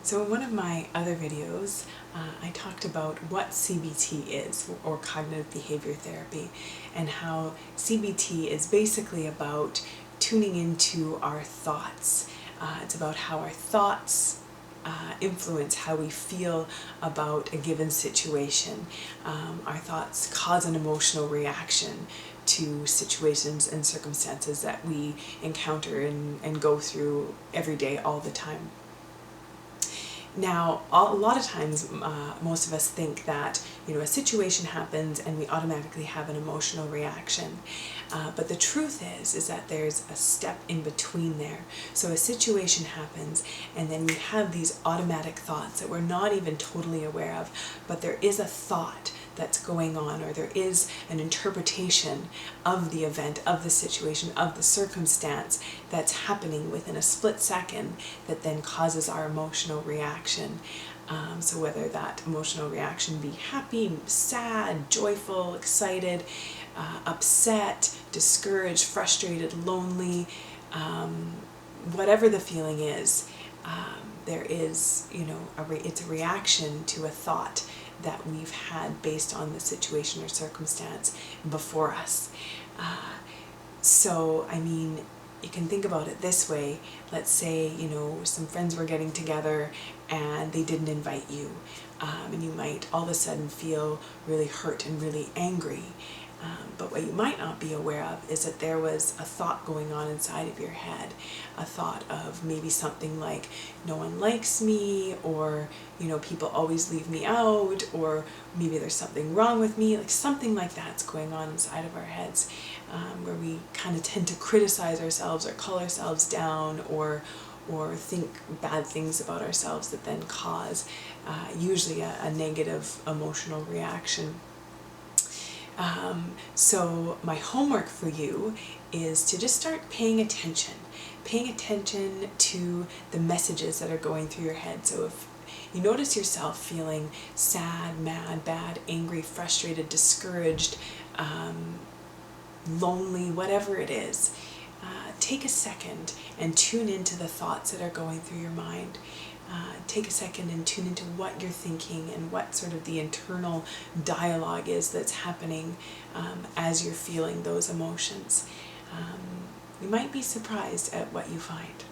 So in one of my other videos, I talked about what CBT is, or cognitive behavior therapy, and how CBT is basically about tuning into our thoughts. It's about how our thoughts influence how we feel about a given situation. Our thoughts cause an emotional reaction to situations and circumstances that we encounter and go through every day, all the time. Now, a lot of times, most of us think that, a situation happens and we automatically have an emotional reaction. But the truth is that there's a step in between there. So a situation happens and then we have these automatic thoughts that we're not even totally aware of, but there is a thought that's going on, or there is an interpretation of the event, of the situation, of the circumstance that's happening within a split second that then causes our emotional reaction. So whether that emotional reaction be happy, sad, joyful, excited, upset, discouraged, frustrated, lonely, whatever the feeling is, there is, it's a reaction to a thought that we've had based on the situation or circumstance before us. So, you can think about it this way. Let's say, some friends were getting together and they didn't invite you. And you might all of a sudden feel really hurt and really angry. But what you might not be aware of is that there was a thought going on inside of your head, a thought of maybe something like, no one likes me, or, people always leave me out, or maybe there's something wrong with me, like something like that's going on inside of our heads, where we kind of tend to criticize ourselves or call ourselves down, or think bad things about ourselves that then cause usually a negative emotional reaction. So my homework for you is to just start paying attention to the messages that are going through your head. So if you notice yourself feeling sad, mad, bad, angry, frustrated, discouraged, lonely, whatever it is, take a second and tune into the thoughts that are going through your mind. Take a second and tune into what you're thinking and what sort of the internal dialogue is that's happening as you're feeling those emotions. You might be surprised at what you find.